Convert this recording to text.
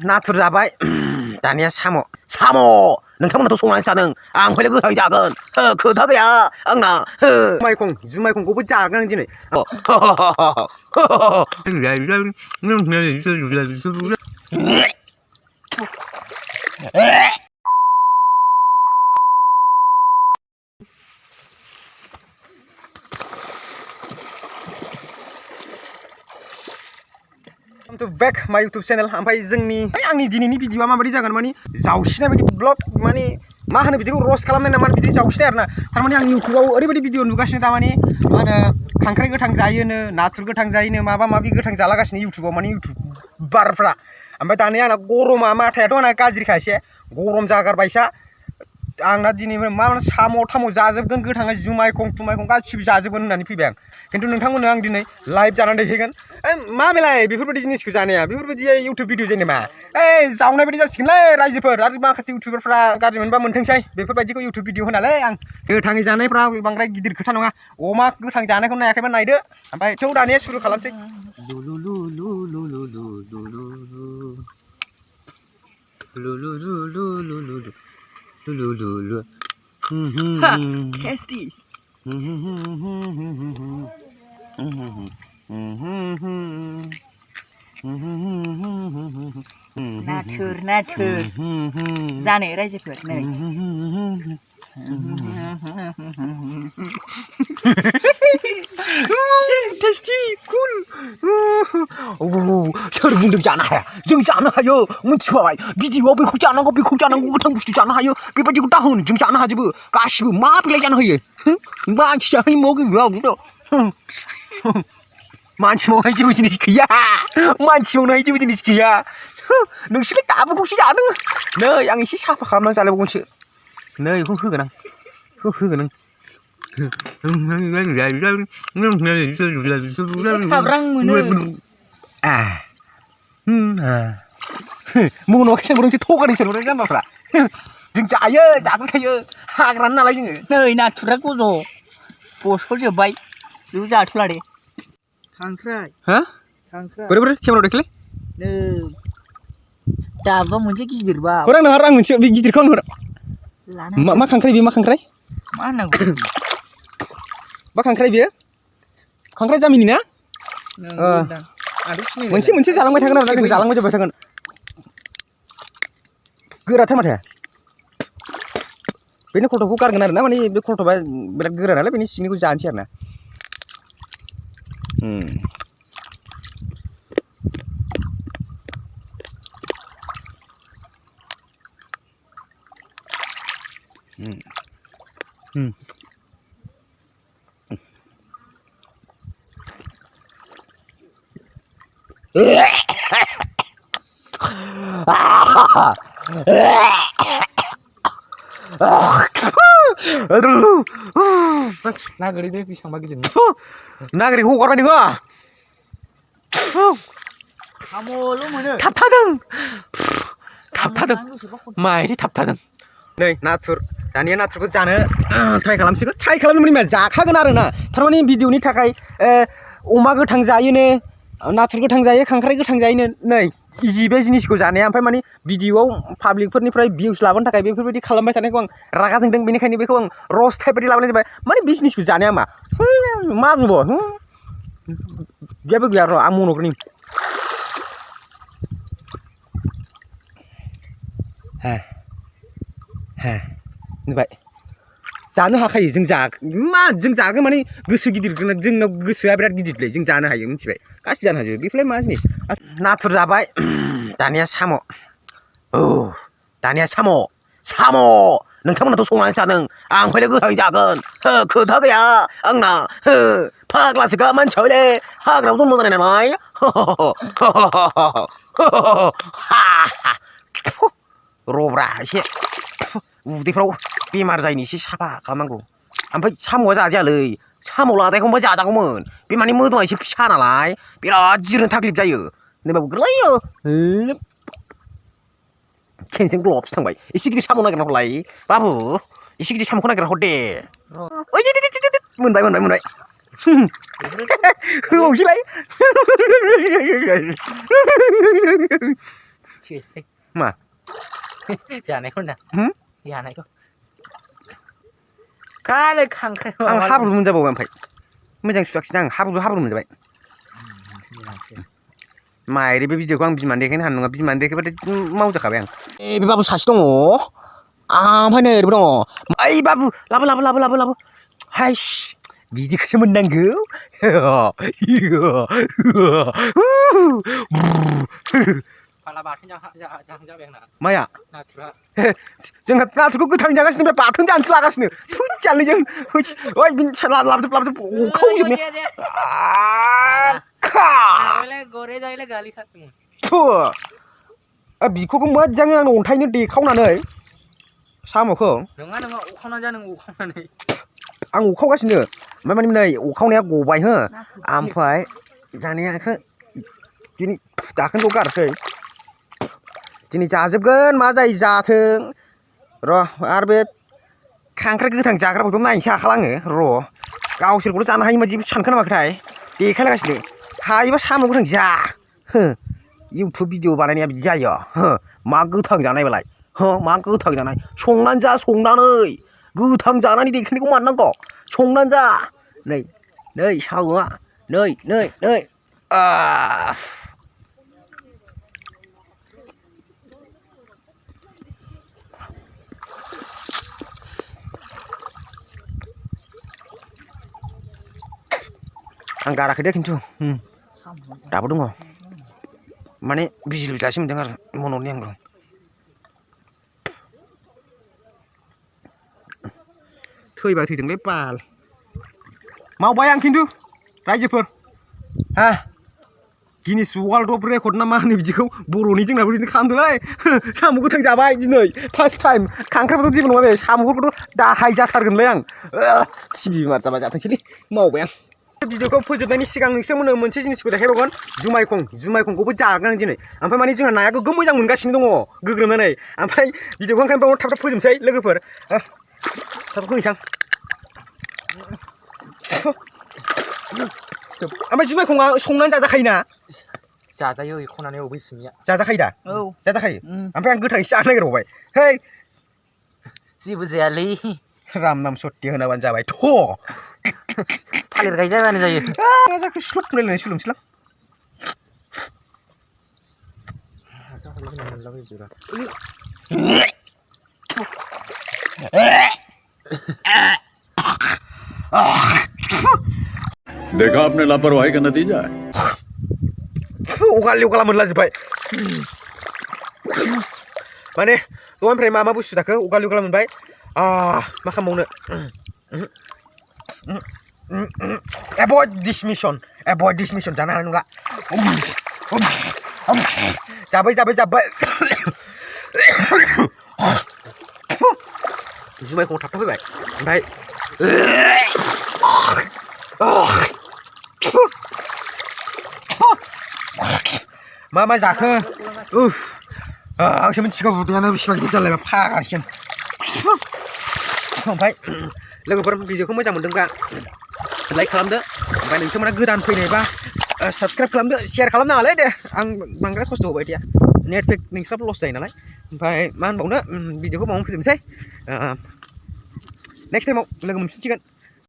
नाथुर जाबाय दानिया साम' नोंथांमोनाथ' संनानै जादों आं फैनो गोथां जागोन खोथा गैया आंना जुमायखंखौबो जागोन आं दिनै Welcome to back my YouTube channel. ओमफ्राय आंनि दिनैनि भिडिअआ माबायदि जागोन माने जावसिनाय बायदि ब्लग माने मा होनो बिदिखौ रस्ट खालामनाय ना माने बिदि जावसिनाय आरोना थारमाने आं इउटुबाव ओरैबायदि भिडिअ नुगासिनो दामाने मा होनो खांख्राइ गोथां जायोनो नाथुर गोथां जायोनो माबा माबि गोथां जालागासिनो इउटुबाव माने इउटुबारफ्रा ओमफ्राय दानिया आंना गरमा माथायाथ' आंना गाज्रिखा एसे गरम जागारबायसा आंना दिनै मा साम' थाम' जाजोबगोन गोथाङै जुमायखं गासिबो जाजोबगोन होननानै फैबाय आं खिन्थु नोंथांमोननो आं दिनै लाइभ जानानै देखायगोन मा बेलाय बेफोरबायदि जिनिसखौ जानाया बेफोरबायदि इउटुब भिडिअ जेनेबा जावनाय बायदि जासिगोनलै रायजोफोर आरो माखासे इउटुबारफ्रा गाज्रि मोनबा मोनथोंसै बेफोरबायदिखौ इउटुब भिडिअ होनालै आं गोथाङै जानायफ्रा बांद्राय गिदिर खोथा नङा अमा गोथां जानायखौ नायाखैबा नायदो ओमफ्राय थौ दानिया सुरु खालामसै tasty नाथुर जानो रायजोफोर नै tasty cool सोर बुंदों जानो हाया जों जानो हायो मिथिबाय भिडिअआव बेखौ जानांगौ गोथां बुस्थु जानो हायो बेबायदिखौ दाहोन जों जानो हाजोबो गासिबो मा बिलाइ जानो होयो मानसि जाहै मानसि मावनाय जेबो जिनिस गैया मानसि मावनाय जेबो जिनिस गैया नोंसोरलाय दाबोखौसो जादों नै आं एसे साफा खालामनानै जालायबावगोनसो नै बेखौ होगोन आं मोनाखै सोंबोदोंसो थगायदों सोंबोदों जाम्बाफ्रा जों जायो जाबोखायो हाग्रानि नालाय जोङो नै नाथुरा गज' बस'जोब्बाय बेखौ जाथ'ला दे खांख्राइ बोरै केमेरायाव देखायलाय नै दाबा मोनसे गिदिरबा हर आं मोनसे बे गिदिरखौ आं हर मा खांख्राइ बेयो मा होननांगौ मा खांख्राइ बेयो खांख्राइ जामिनि ना मोनसे जालांबाय थागोन आरोना जों जालांबाय जोबबाय थागोन गोराथार माथो बेनि खलथबखौ गारगोन आरोना माने बे खलथबा बिराद गोरा नालाय बेनि सिंनिखौ जानोसै आरोना बस ना गोरि दे बेसेबांबा गिदिर ना गोरिखौ हगारबाय नोङो साम'ल' मोनो थाबथादों मायदि थाबथादों नै नाथुर दानिया नाथुरखौ जानो ट्राइ खालामसिगोन ट्राइ खालामनो माने जाखागोन आरोना थारमाने भिडिअनि थाखाय अमा गोथां जायोनो नाथुर गोथां जायो खांख्राइ गोथां जायोनो नै इजि बे जिनिसखौ जानाया ओमफ्राय माने भिडिअआव पाब्लिकफोरनिफ्राय भिउस लाबोनो थाखाय बेफोरबायदि खालामबाय थानायखौ आं रागा जोंदों बेनिखायनो बेखौ आं रस्ट टाइप बायदि लाबोनाय जाबाय माने बे जिनिसखौ जानाया मा बुंबाव जेबो गैया र' आं मन'ग्रोनि नुबाय जानो हाखायो जों जागोन माने गोसो गिदिर जोंनाव गोसोआ बिराद गिदिरलै जों जानो हायो मिथिबाय गासिबो जानो हाजोबो बेफोरलाय मा जिनिस नाथुर जाबाय दानिया साम' नोंथांमोनाथ' संनानै जादों आं फैनो गोथां जागोन खोथा गैया आंना फाग्लासोखा मानसियालाय हाग्रायाव जन्म जानाय नालाय रब्रा एसे उदैफ्राव बेमार जायैनि एसे साफा खालामनांगौ ओमफ्राय साम'आ जाजायालै साम' लादायखौबो जाजागौमोन बे माने मोदोमा एसे फिसा नालाय बिराद जिरनो थाक्लिफ जायो नोंबाबो गोरलैयो खेनसें ग्लब्स थांबाय एसे गिदिर साम' नागिरना हरलाय बाबु एसे गिदिर साम'खौ नागिरना हर दे मोनबाय होबावसैलाय मा जानायखौ होनदां होम जानायखौ खालै खांख्राइ आं हाब्रु मोनजाबावबाय ओमफ्राय मोजां सुवाखिसै आं हाब्रु मोनजाबाय माइरि बे भिडिअखौ आं बिमानो देखायनो हानाय नङा बिमानो देखायबाथाय मावजाखाबाय आं ए बे बाबु सासे दङ ओमफ्राय नै ओरैबो दङ ओइ बाबु लाबो हाइस बिदिखौसो मोननांगौ फाला बाथोन जाहांजाबाय आंना माया नाथुरा जोंहा नाथुरखौ गोथां जागासिनो बे बाथोन जानोसो लागासिनो थुजालै जों ओइ बिनि लाबोजोब अखावजोबनो गरे जायले गालि खादों बिखौबो मोजाङै आं अन्थाइनो देखावनानै साम'खौ नङा अखावनानै जानांगौ अखावनानै आं अखावगासिनो ओमफ्राय माने नै अखावनाया गबाय हो ओमफ्राय जानाया दिनै दाखोनखौ गारसै दिनै जाजोबगोन मा जायो जाथों र' आरो बे खांख्राइ गोथां जाग्राफोरखौ नायनोसै आखाला आङो र' गावसोरखौल' जानो हायो बायदि सानखोना माखोथाय देखायलागासिनो हायोबा साम' गोथां जा हो इउटुब भिडिअ बानायनाया बिदि जायो हो मा गोथां जानायबालाय हो मा गोथां जानाय संनानै जा संनानै गोथां जानानै देखायनायखौ मानो नांगौ संनानै जा नै साम'आ नै आं गाराखै दे खिन्थु दाबो दङ माने बिजिलासो मोनदों आरो मन'नि आंबो थैबा थैदोंलै बाल मावबाय आं खिन्थु रायजोफोर हा गिनिस वर्ल्ड अफ रेकर्ड ना मा होनो बिदिखौ बर'नि जोंनाबो बिदिनो खालामदोंलै साम' गोथां जाबाय दिनै फार्स्ट टाइम खांख्राइफोरथ' जेबो नङा दे साम'फोरखौथ' दाहाय जाथारगोनलै आं टिभि बेमार जाबा जाथोंसैलै मावबाय आं भिडिअखौ फोजोबनायनि सिगां नोंसोरमोननो मोनसे जिनिसखौ देखायबावगोन जुमायखंखौबो जागोन आं दिनै ओमफ्राय माने जोंहा नाया गोगोम मोजां मोनगासिनो दङ गोग्रोमनानै ओमफ्राय भिडिअखौ ओंखायनो बावनो थाब फोजोबसै लोगोफोर थाब होनोसै ओमफ्राय जुमायखंआ संनानै जाजाखायोना जाजायो एख'नानै अबै सिंनिया जाजाखायो दा औ जाजाखायो ओमफ्राय आं गोथांसो जानो नागिरबावबाय है जेबो जायालै राम नाम सत्य होनाबानो जाबाय थ' थालिर गायजाबानो जायो मा जाखो स्लप रायलायनाय सोलोंसैलां देखा आपने लापरवाही का नतीजा है अगाला मोनलाजोब्बाय माने दहायनिफ्राय मा बुस्थु जाखो अगाला मोनबाय मा खालामबावनो एभयड दिस मिशन जानो हानाय नंला जाबाय जुमायखौ थाबथा फैबाय ओमफ्राय मा जाखो आंसो मिथिगौ उदैयानो बेसेबां गिदिर जालायबा फागारसिन ओमफ्राय लोगोफोर भिडिअखौ मोजां मोनदोंबा लाइक खालामदो ओमफ्राय नोंथांमोना गोदान फैनायबा साबस्क्राइब खालामदो शेयार खालामनाङालै दे आं बांद्राय खस्थ' होबाय थाया नेट पेक नोंस्राबो लस जायो नालाय ओमफ्राय मा होनबावनो भिडिअखौ बावनो फोजोबनोसै नेक्स्ट टाइमाव लोगो मोनफिनसिगोन